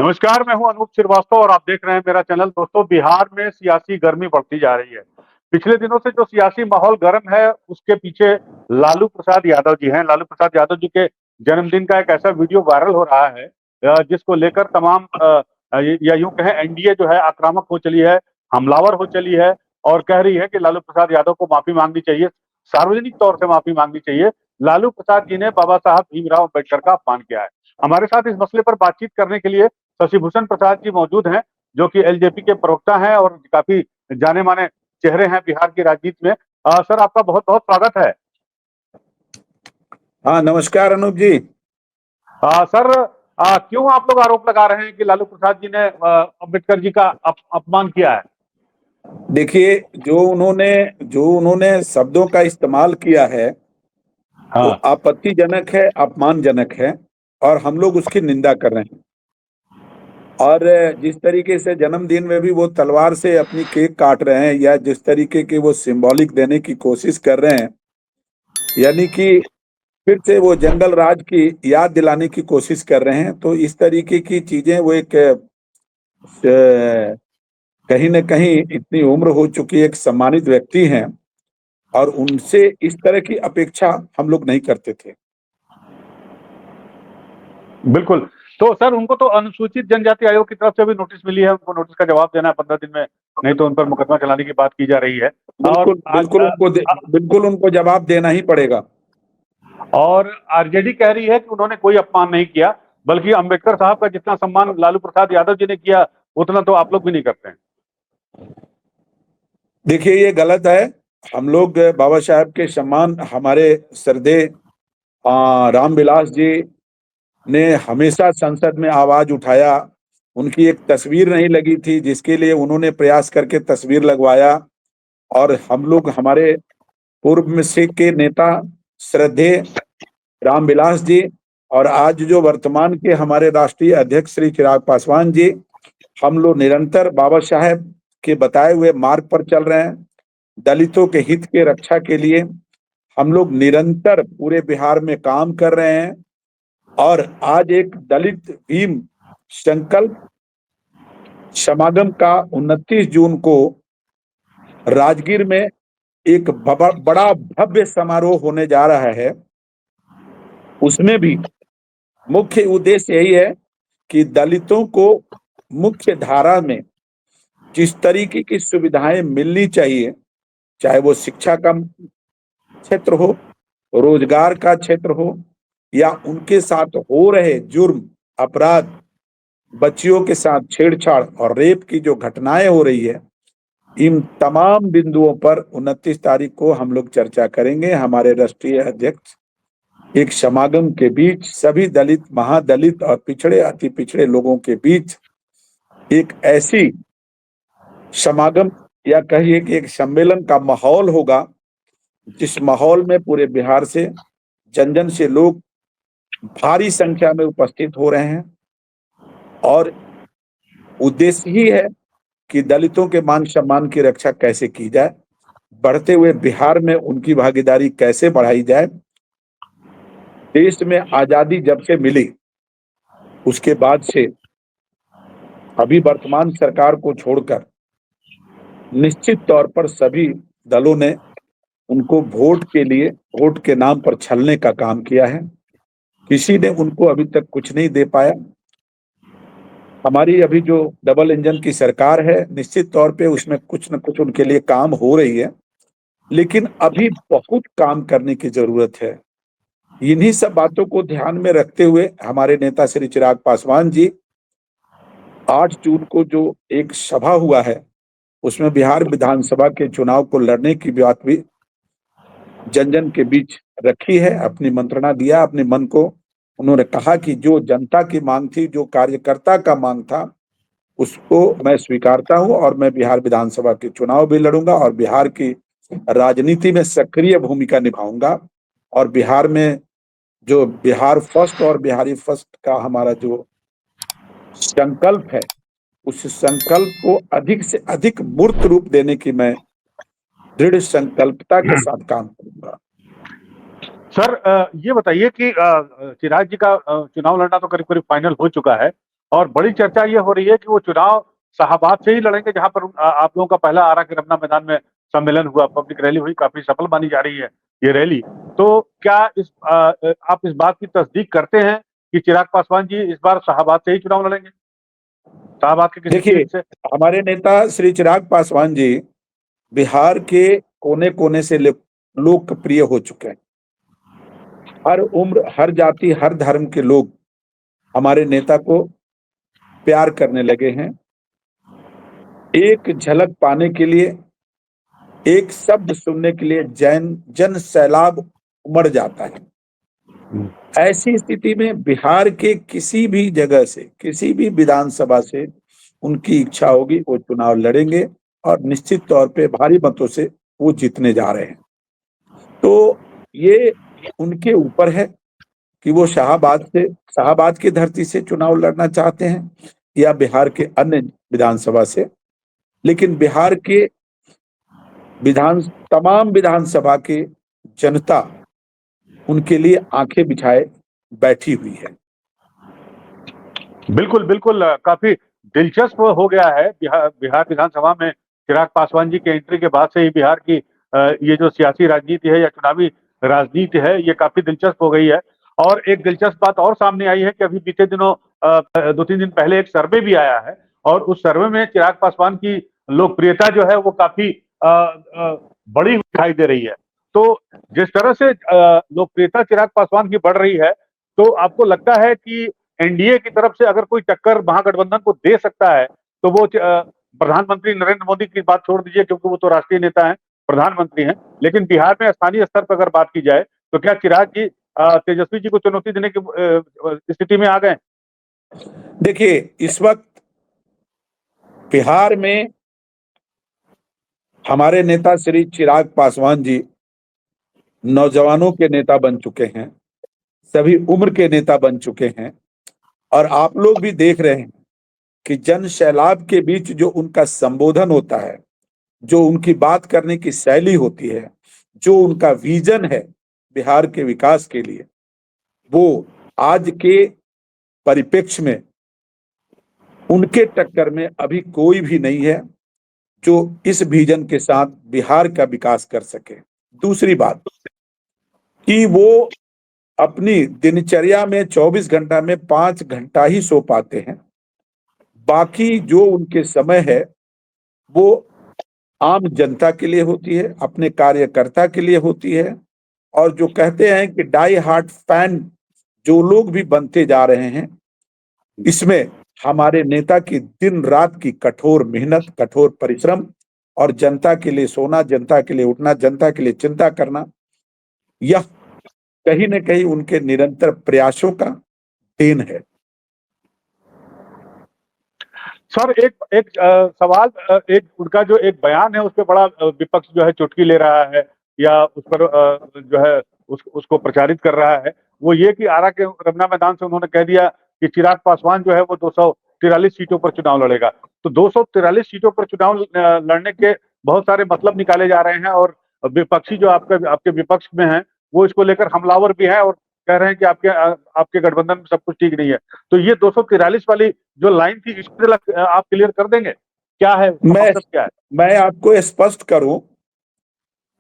नमस्कार, मैं हूं अनूप श्रीवास्तव और आप देख रहे हैं मेरा चैनल। दोस्तों, बिहार में सियासी गर्मी बढ़ती जा रही है। पिछले दिनों से जो सियासी माहौल गर्म है, उसके पीछे लालू प्रसाद यादव जी हैं। लालू प्रसाद यादव जी के जन्मदिन का एक ऐसा वीडियो वायरल हो रहा है जिसको लेकर तमाम या यूं कहें एनडीए जो है आक्रामक हो चली है, हमलावर हो चली है और कह रही है कि लालू प्रसाद यादव को माफी मांगनी चाहिए, सार्वजनिक तौर से माफी मांगनी चाहिए। लालू प्रसाद जी ने बाबा साहब भीमराव अम्बेडकर का अपमान किया है। हमारे साथ इस मसले पर बातचीत करने के लिए शशिभूषण प्रसाद जी मौजूद हैं, जो कि एलजेपी के प्रवक्ता हैं और काफी जाने माने चेहरे हैं बिहार की राजनीति में। सर, आपका बहुत बहुत स्वागत है। हाँ, नमस्कार अनूप जी। सर, क्यों आप लोग आरोप लगा रहे हैं कि लालू प्रसाद जी ने अम्बेडकर जी का अपमान किया है? देखिए, जो उन्होंने शब्दों का इस्तेमाल किया है वो हाँ। आपत्तिजनक है, अपमानजनक है और हम लोग उसकी निंदा कर रहे हैं। और जिस तरीके से जन्मदिन में भी वो तलवार से अपनी केक काट रहे हैं या जिस तरीके की वो सिंबॉलिक देने की कोशिश कर रहे हैं, यानी कि फिर से वो जंगल राज की याद दिलाने की कोशिश कर रहे हैं, तो इस तरीके की चीजें वो एक कहीं न कहीं इतनी उम्र हो चुकी एक सम्मानित व्यक्ति हैं और उनसे इस तरह की अपेक्षा हम लोग नहीं करते थे। बिल्कुल। तो सर, उनको तो अनुसूचित जनजाति आयोग की तरफ से भी नोटिस मिली है, उनको नोटिस का जवाब देना है 15 दिन में, नहीं तो उन पर मुकदमा चलाने की बात की जा रही है। और बिल्कुल, बिल्कुल उनको जवाब देना ही पड़ेगा। और आरजेडी कह रही है कि उन्होंने कोई अपमान नहीं किया, बल्कि अंबेडकर साहब का जितना सम्मान लालू प्रसाद यादव जी ने किया, उतना तो आप लोग भी नहीं करते हैं। देखिए, ये गलत है। हम लोग बाबा साहब के सम्मान हमारे श्रद्धेय रामविलास जी ने हमेशा संसद में आवाज उठाया। उनकी एक तस्वीर नहीं लगी थी जिसके लिए उन्होंने प्रयास करके तस्वीर लगवाया और हम लोग हमारे पूर्व में से के नेता श्रद्धेय रामविलास जी और आज जो वर्तमान के हमारे राष्ट्रीय अध्यक्ष श्री चिराग पासवान जी, हम लोग निरंतर बाबा साहेब के बताए हुए मार्ग पर चल रहे हैं। दलितों के हित के रक्षा के लिए हम लोग निरंतर पूरे बिहार में काम कर रहे हैं और आज एक दलित भीम संकल्प समागम का 29 जून को राजगीर में एक बड़ा भव्य समारोह होने जा रहा है। उसमें भी मुख्य उद्देश्य यही है कि दलितों को मुख्य धारा में जिस तरीके की सुविधाएं मिलनी चाहिए, चाहे वो शिक्षा का क्षेत्र हो, रोजगार का क्षेत्र हो या उनके साथ हो रहे जुर्म, अपराध, बच्चियों के साथ छेड़छाड़ और रेप की जो घटनाएं हो रही है, इन तमाम बिंदुओं पर 29 तारीख को हम लोग चर्चा करेंगे। हमारे राष्ट्रीय अध्यक्ष एक समागम के बीच सभी दलित, महादलित और पिछड़े, अति पिछड़े लोगों के बीच एक ऐसी समागम या कहिए कि एक सम्मेलन का माहौल होगा जिस माहौल में पूरे बिहार से जन जन से लोग भारी संख्या में उपस्थित हो रहे हैं और उद्देश्य ही है कि दलितों के मान सम्मान की रक्षा कैसे की जाए, बढ़ते हुए बिहार में उनकी भागीदारी कैसे बढ़ाई जाए। देश में आजादी जब से मिली उसके बाद से अभी वर्तमान सरकार को छोड़कर निश्चित तौर पर सभी दलों ने उनको वोट के लिए, वोट के नाम पर छलने का काम किया है। किसी ने उनको अभी तक कुछ नहीं दे पाया। हमारी अभी जो डबल इंजन की सरकार है, निश्चित तौर पे उसमें कुछ न कुछ उनके लिए काम हो रही है, लेकिन अभी बहुत काम करने की जरूरत है। इन्हीं सब बातों को ध्यान में रखते हुए हमारे नेता श्री चिराग पासवान जी 8 जून को जो एक सभा हुआ है, उसमें बिहार विधानसभा के चुनाव को लड़ने की बात भी जन जन के बीच रखी है। अपनी मंत्रणा दिया, अपने मन को उन्होंने कहा कि जो जनता की मांग थी, जो कार्यकर्ता का मांग था, उसको मैं स्वीकारता हूं और मैं बिहार विधानसभा के चुनाव भी लड़ूंगा और बिहार की राजनीति में सक्रिय भूमिका निभाऊंगा। और बिहार में जो बिहार फर्स्ट और बिहारी फर्स्ट का हमारा जो संकल्प है, उस संकल्प को अधिक से अधिक मूर्त रूप देने की मैं दृढ़ संकल्पता के साथ काम करूंगा। सर, ये बताइए कि चिराग जी का चुनाव लड़ना तो करीब करीब फाइनल हो चुका है और बड़ी चर्चा ये हो रही है कि वो चुनाव शाहाबाद से ही लड़ेंगे, जहां पर आप लोगों का पहला आरा के रमना मैदान में सम्मेलन हुआ, पब्लिक रैली हुई, काफी सफल मानी जा रही है ये रैली। तो क्या आप इस बात की तस्दीक करते हैं कि चिराग पासवान जी इस बार शाहाबाद से ही चुनाव लड़ेंगे, शाहाबाद के किसी देखिए, सीट से? हमारे नेता श्री चिराग पासवान जी बिहार के कोने कोने से लोकप्रिय हो चुके हैं। हर उम्र, हर जाति, हर धर्म के लोग हमारे नेता को प्यार करने लगे हैं। एक झलक पाने के लिए, एक शब्द सुनने के लिए जन सैलाब उमड़ जाता है। ऐसी स्थिति में बिहार के किसी भी जगह से, किसी भी विधानसभा से उनकी इच्छा होगी वो चुनाव लड़ेंगे और निश्चित तौर पे भारी मतों से वो जीतने जा रहे हैं। तो ये उनके ऊपर है कि वो शाहाबाद की धरती से चुनाव लड़ना चाहते हैं या बिहार के अन्य विधानसभा से। लेकिन बिहार के तमाम विधानसभा की जनता उनके लिए आंखें बिछाए बैठी हुई है। बिल्कुल, बिल्कुल। काफ़ी दिलचस्प हो गया है बिहार विधानसभा में चिराग पासवान जी के एंट्री के बाद से ही बिहार की ये जो सियासी राजनीति है या चुनावी राजनीति है, ये काफ़ी दिलचस्प हो गई है। और एक दिलचस्प बात और सामने आई है कि अभी बीते दिनों 2-3 दिन पहले एक सर्वे भी आया है और उस सर्वे में चिराग पासवान की लोकप्रियता जो है वो काफ़ी बड़ी दिखाई दे रही है। तो जिस तरह से लोकप्रियता चिराग पासवान की बढ़ रही है, तो आपको लगता है कि एनडीए की तरफ से अगर कोई टक्कर महागठबंधन को दे सकता है, तो वो प्रधानमंत्री नरेंद्र मोदी की बात छोड़ दीजिए, क्योंकि वो तो राष्ट्रीय नेता हैं, प्रधानमंत्री हैं। लेकिन बिहार में स्थानीय स्तर पर अगर बात की जाए, तो क्या चिराग जी तेजस्वी जी को चुनौती देने की स्थिति में आ गए? देखिए, इस वक्त बिहार में हमारे नेता श्री चिराग पासवान जी नौजवानों के नेता बन चुके हैं, सभी उम्र के नेता बन चुके हैं। और आप लोग भी देख रहे हैं कि जन सैलाब के बीच जो उनका संबोधन होता है, जो उनकी बात करने की शैली होती है, जो उनका विजन है बिहार के विकास के लिए, वो आज के परिप्रेक्ष्य में उनके टक्कर में अभी कोई भी नहीं है जो इस विजन के साथ बिहार का विकास कर सके। दूसरी बात कि वो अपनी दिनचर्या में 24 घंटा में 5 घंटा ही सो पाते हैं। बाकी जो उनके समय है वो आम जनता के लिए होती है, अपने कार्यकर्ता के लिए होती है। और जो कहते हैं कि डाई हार्ट फैन जो लोग भी बनते जा रहे हैं, इसमें हमारे नेता की दिन रात की कठोर मेहनत, कठोर परिश्रम और जनता के लिए सोना, जनता के लिए उठना, जनता के लिए चिंता करना, यह कहीं न कहीं उनके निरंतर प्रयासों का देन है। सर, एक एक सवाल, एक उनका जो एक बयान है, उसपे बड़ा विपक्ष जो है चुटकी ले रहा है या उस पर जो है उसको प्रचारित कर रहा है। वो ये कि आरा के रमना मैदान से उन्होंने कह दिया कि चिराग पासवान जो है वो 243 सीटों पर चुनाव लड़ेगा। तो 243 सीटों पर चुनाव लड़ने के बहुत सारे मतलब निकाले जा रहे हैं और विपक्षी जो आपके विपक्ष में हैं, वो इसको लेकर हमलावर भी हैं और कह रहे हैं कि आपके गठबंधन में सब कुछ ठीक नहीं है। तो ये 243 वाली जो लाइन थी, इसको आप क्लियर कर देंगे? क्या है, उसका मैं मकसद क्या है? मैं आपको स्पष्ट करूं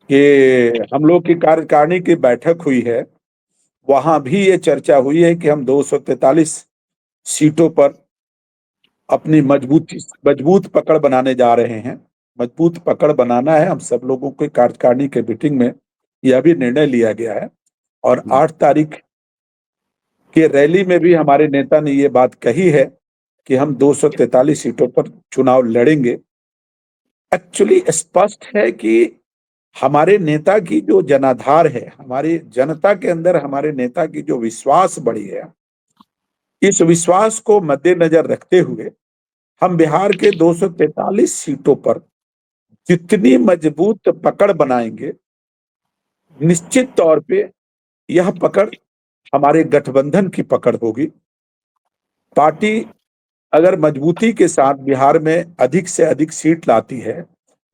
कि हम लोग की कार्यकारिणी की बैठक हुई है, वहां भी ये चर्चा हुई है कि हम 243 सीटों पर अपनी मजबूत पकड़ बनाने जा रहे हैं। मजबूत पकड़ बनाना है हम सब लोगों को। कार्यकारिणी के मीटिंग में यह भी निर्णय लिया गया है और 8 तारीख के रैली में भी हमारे नेता ने ये बात कही है कि हम 243 सीटों पर चुनाव लड़ेंगे। एक्चुअली स्पष्ट है कि हमारे नेता की जो जनाधार है, हमारी जनता के अंदर हमारे नेता की जो विश्वास बढ़ी है, इस विश्वास को मद्देनजर रखते हुए हम बिहार के 243 सीटों पर जितनी मजबूत पकड़ बनाएंगे, निश्चित तौर पे यह पकड़ हमारे गठबंधन की पकड़ होगी। पार्टी अगर मजबूती के साथ बिहार में अधिक से अधिक सीट लाती है,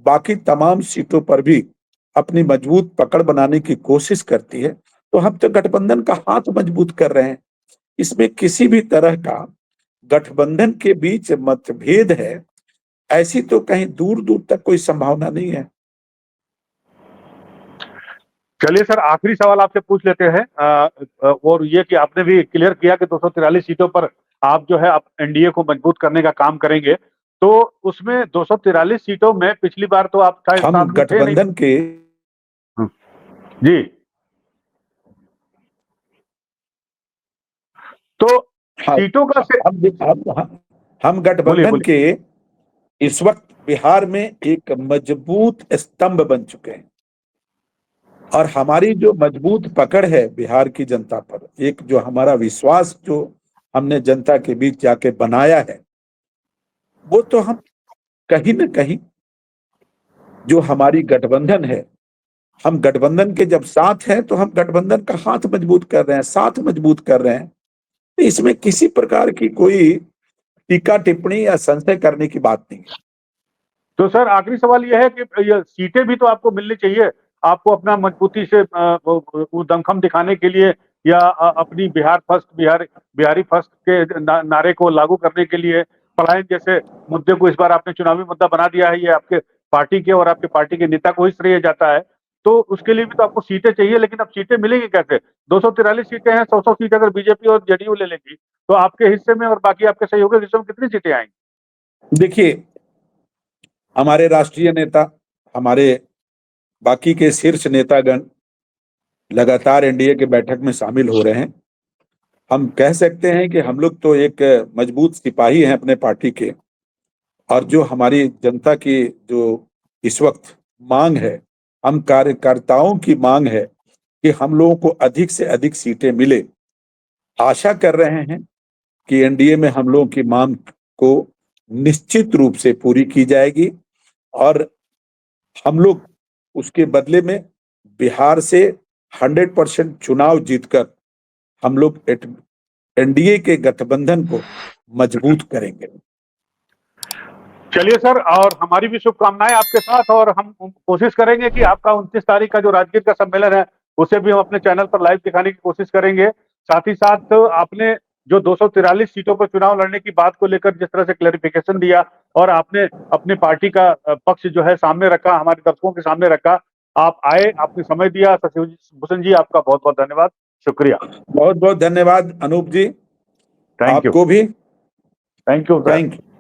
बाकी तमाम सीटों पर भी अपनी मजबूत पकड़ बनाने की कोशिश करती है, तो हम तो गठबंधन का हाथ मजबूत कर रहे हैं। इसमें किसी भी तरह का गठबंधन के बीच मतभेद है, ऐसी तो कहीं दूर दूर तक कोई संभावना नहीं है। चलिए सर, आखिरी सवाल आपसे पूछ लेते हैं, और ये कि आपने भी क्लियर किया कि 243 सीटों पर आप जो है आप एनडीए को मजबूत करने का काम करेंगे। तो उसमें 243 सीटों में पिछली बार तो आप शायद हम शामिल थे नहीं। गठबंधन के जी। तो हाँ, सीटों का से हम बोलिए गठबंधन बोलिए। के इस वक्त बिहार में एक मजबूत स्तंभ बन चुके हैं, और हमारी जो मजबूत पकड़ है बिहार की जनता पर, एक जो हमारा विश्वास जो हमने जनता के बीच जाके बनाया है, वो तो हम कहीं न कहीं जो हमारी गठबंधन है, हम गठबंधन के जब साथ हैं तो हम गठबंधन का हाथ मजबूत कर रहे हैं, साथ मजबूत कर रहे हैं। तो इसमें किसी प्रकार की कोई टीका टिप्पणी या संशय करने की बात नहीं है। तो सर आखिरी सवाल यह है कि ये सीटें भी तो आपको मिलनी चाहिए, आपको अपना मजबूती से वो दमखम दिखाने के लिए, या अपनी बिहार फर्स्ट, बिहारी फर्स्ट के नारे को लागू करने के लिए। पलायन जैसे मुद्दे को इस बार आपने चुनावी मुद्दा बना दिया है, ये आपके पार्टी के और आपके पार्टी के नेता को ही श्रेय जाता है। तो उसके लिए भी तो आपको सीटें चाहिए, लेकिन अब सीटें मिलेंगी कैसे? 243 सीटें हैं, 100 सीट अगर बीजेपी और जेडीयू ले लेगी, तो आपके हिस्से में और बाकी आपके सहयोगी हिस्से में कितनी सीटें आएंगी? देखिए, हमारे राष्ट्रीय नेता, हमारे बाकी के शीर्ष नेतागण लगातार एनडीए के बैठक में शामिल हो रहे हैं। हम कह सकते हैं कि हम लोग तो एक मजबूत सिपाही हैं अपने पार्टी के, और जो हमारी जनता की जो इस वक्त मांग है, हम कार्यकर्ताओं की मांग है कि हम लोगों को अधिक से अधिक सीटें मिले। आशा कर रहे हैं कि एनडीए में हम लोगों की मांग को निश्चित रूप से पूरी की जाएगी, और हम लोग उसके बदले में बिहार से 100% चुनाव जीतकर हम लोग एनडीए के गठबंधन को मजबूत करेंगे। चलिए सर, और हमारी भी शुभकामनाएं आपके साथ, और हम कोशिश करेंगे कि आपका 29 तारीख का जो राजगीर का सम्मेलन है उसे भी हम अपने चैनल पर लाइव दिखाने की कोशिश करेंगे। साथ ही साथ आपने जो 243 सीटों पर चुनाव लड़ने की बात को लेकर जिस तरह से क्लेरिफिकेशन दिया, और आपने अपनी पार्टी का पक्ष जो है सामने रखा, हमारे दर्शकों के सामने रखा, आप आए, आपने समय दिया, सचिव भूषण जी आपका बहुत बहुत धन्यवाद, शुक्रिया। बहुत बहुत धन्यवाद अनूप जी, थैंक यू। आपको भी। Thank you sir. Thank you.